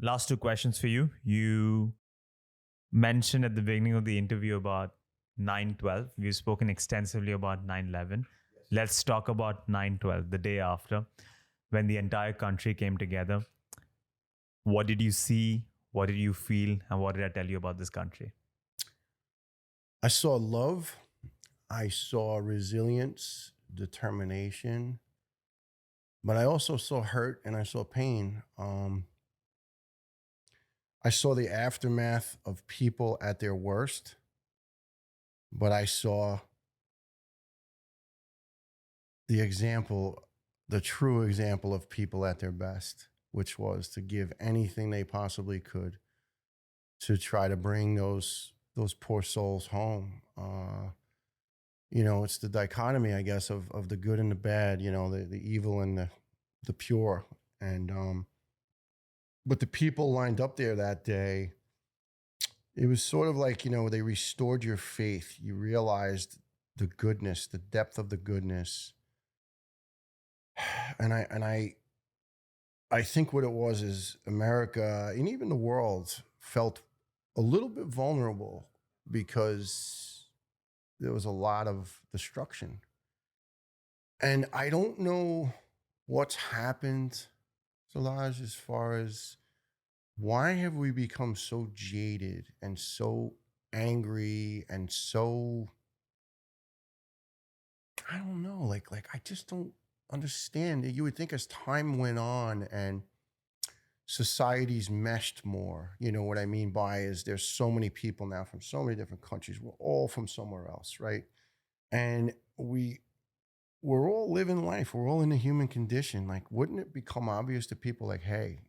Last two questions for you. You mentioned at the beginning of the interview about 9/12. We've spoken extensively about 9/11. Let's talk about 9/12, the day after, when the entire country came together. What did you see? What did you feel? And what did I tell you about this country? I saw love. I saw resilience, determination, but I also saw hurt and I saw pain. I saw the aftermath of people at their worst, but I saw the example, the true example of people at their best, which was to give anything they possibly could to try to bring those poor souls home. It's the dichotomy, I guess, of the good and the bad, the evil and the pure. And but the people lined up there that day, it was sort of like, they restored your faith. You realized the goodness, the depth of the goodness. And I think what it was is America and even the world felt a little bit vulnerable because there was a lot of destruction. And I don't know what's happened, Shalaj, as far as why have we become so jaded and so angry and so, I don't know, like I just don't understand. You would think as time went on and societies meshed more, you know what I mean by is there's so many people now from so many different countries. We're all from somewhere else, right? And we're all living life. We're all in the human condition. Like, wouldn't it become obvious to people like, hey,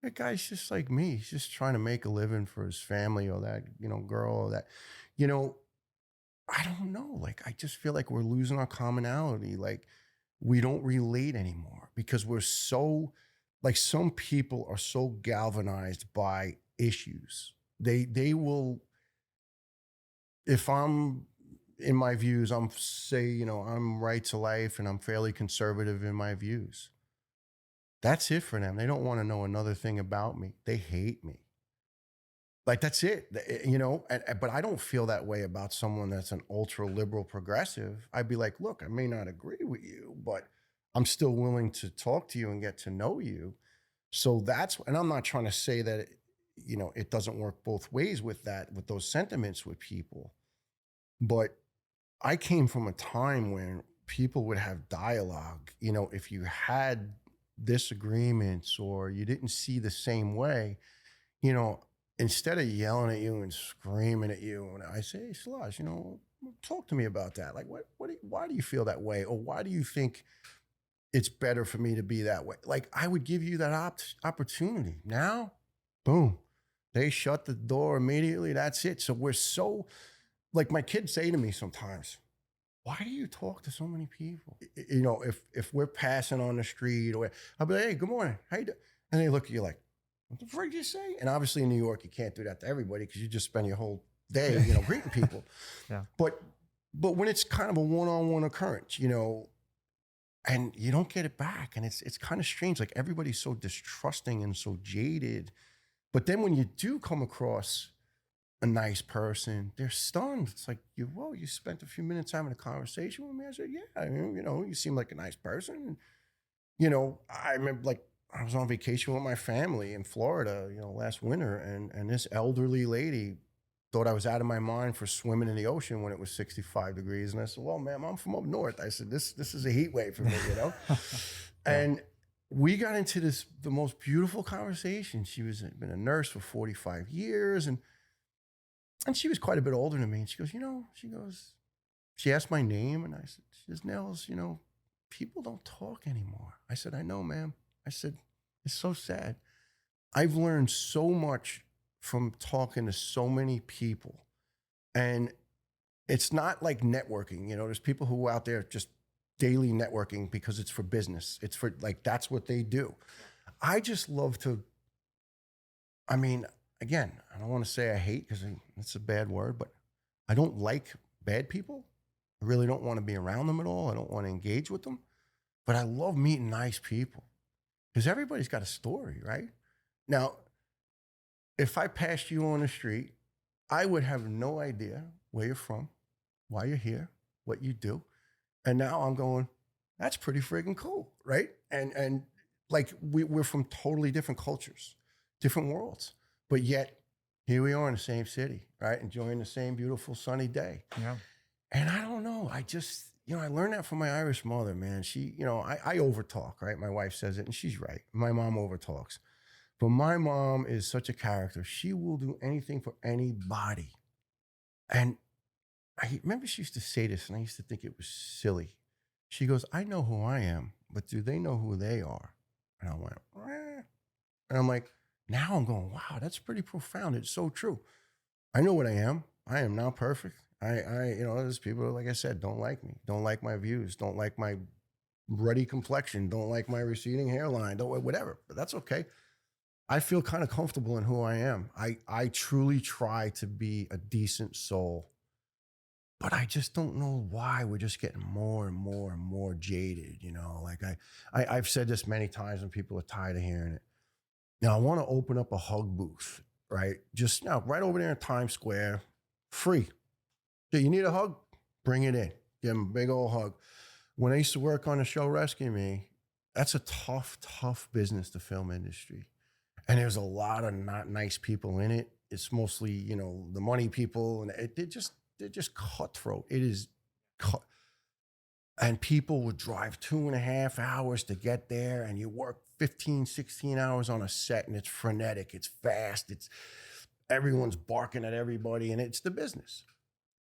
that guy's just like me. He's just trying to make a living for his family or that, girl or that, I don't know. Like, I just feel like we're losing our commonality. Like, we don't relate anymore because we're so, like, some people are so galvanized by issues. They will, if I'm in my views, I'm right to life and I'm fairly conservative in my views. That's it for them. They don't want to know another thing about me. They hate me. Like, that's it, but I don't feel that way about someone that's an ultra liberal progressive. I'd be like, look, I may not agree with you, but I'm still willing to talk to you and get to know you. So and I'm not trying to say that, it doesn't work both ways with those sentiments with people. But I came from a time when people would have dialogue, if you had disagreements or you didn't see the same way, instead of yelling at you and screaming at you, and I say, hey, Shalaj, talk to me about that. Like, why do you feel that way? Or why do you think it's better for me to be that way? Like, I would give you that opportunity. Now, boom, they shut the door immediately. That's it. So we're so, like, my kids say to me sometimes, why do you talk to so many people? If we're passing on the street, or I'll be like, hey, good morning. How you doing? And they look at you like, what the frick did you say? And obviously in New York, you can't do that to everybody because you just spend your whole day, greeting people. Yeah. But when it's kind of a one-on-one occurrence, and you don't get it back, and it's kind of strange. Like, everybody's so distrusting and so jaded. But then when you do come across a nice person, they're stunned. It's like, you spent a few minutes having a conversation with me. I said, yeah, you seem like a nice person. And, I remember, like, I was on vacation with my family in Florida, last winter, and this elderly lady thought I was out of my mind for swimming in the ocean when it was 65 degrees. And I said, well, ma'am, I'm from up north. I said, this is a heat wave for me, Yeah. And we got into the most beautiful conversation. She been a nurse for 45 years, and she was quite a bit older than me. And she goes, she asked my name, and I said, she says, Nels, people don't talk anymore. I said, I know, ma'am. I said, it's so sad. I've learned so much from talking to so many people. And it's not like networking. There's people who are out there just daily networking because it's for business. It's for, like, that's what they do. I just love to, again, I don't want to say I hate because it's a bad word, but I don't like bad people. I really don't want to be around them at all. I don't want to engage with them. But I love meeting nice people because everybody's got a story, right? Now, if I passed you on the street, I would have no idea where you're from, why you're here, what you do. And now I'm going, that's pretty friggin' cool, right? And like we're from totally different cultures, different worlds, but yet here we are in the same city, right? Enjoying the same beautiful sunny day. Yeah. And I don't know, I just, I learned that from my Irish mother, man. She, I overtalk, right? My wife says it and she's right. My mom overtalks. But my mom is such a character. She will do anything for anybody. And I remember she used to say this, and I used to think it was silly. She goes, I know who I am, but do they know who they are? And I went, and I'm like, now I'm going, wow, that's pretty profound. It's so true. I know what I am. I am not perfect. There's people, like I said, don't like me, don't like my views, don't like my ruddy complexion, don't like my receding hairline, don't whatever, but that's okay. I feel kind of comfortable in who I am. I truly try to be a decent soul, but I just don't know why we're just getting more and more and more jaded. Like I've said this many times and people are tired of hearing it. Now I want to open up a hug booth, right? Just now, right over there in Times Square, free. So you need a hug? Bring it in. Give them a big old hug. When I used to work on the show Rescue Me, that's a tough, tough business, the film industry. And there's a lot of not nice people in it. It's mostly, the money people, and they're just cutthroat. It is cut. And people would drive 2.5 hours to get there, and you work 15, 16 hours on a set, and it's frenetic, it's fast, everyone's barking at everybody, and it's the business.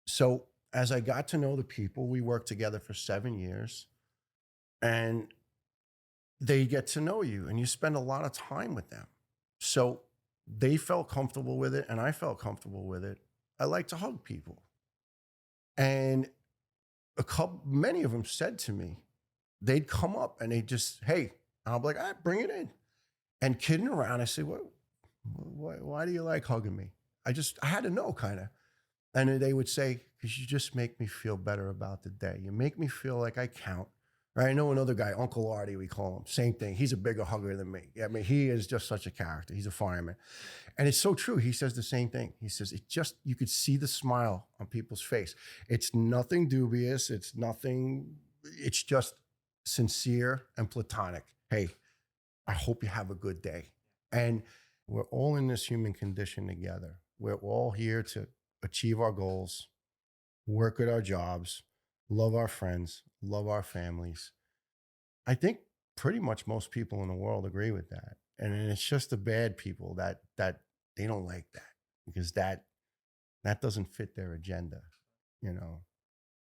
So as I got to know the people, we worked together for 7 years, and they get to know you, and you spend a lot of time with them. So they felt comfortable with it, and I felt comfortable with it. I like to hug people. And many of them said to me, they'd come up and they'd just, hey, I'll be like, all right, bring it in. And kidding around, I say, why do you like hugging me? I had to know, kind of. And they would say, because you just make me feel better about the day. You make me feel like I count. Right? I know another guy, Uncle Artie, we call him. Same thing. He's a bigger hugger than me. I mean, he is just such a character. He's a fireman. And it's so true. He says the same thing. He says, you could see the smile on people's face. It's nothing dubious. It's just sincere and platonic. Hey, I hope you have a good day. And we're all in this human condition together. We're all here to achieve our goals, work at our jobs, love our friends, love our families. I think pretty much most people in the world agree with that. And it's just the bad people that they don't like that, because that doesn't fit their agenda,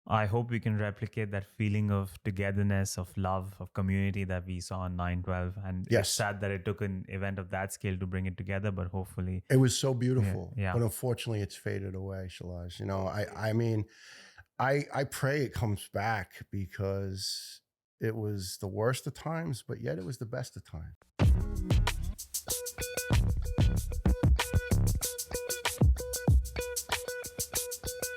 I hope we can replicate that feeling of togetherness, of love, of community that we saw on 9/12. And Yes. It's sad that it took an event of that scale to bring it together, but hopefully it was so beautiful. Yeah. But unfortunately, it's faded away, Shalaj. I mean, I pray it comes back, because it was the worst of times, but yet it was the best of times.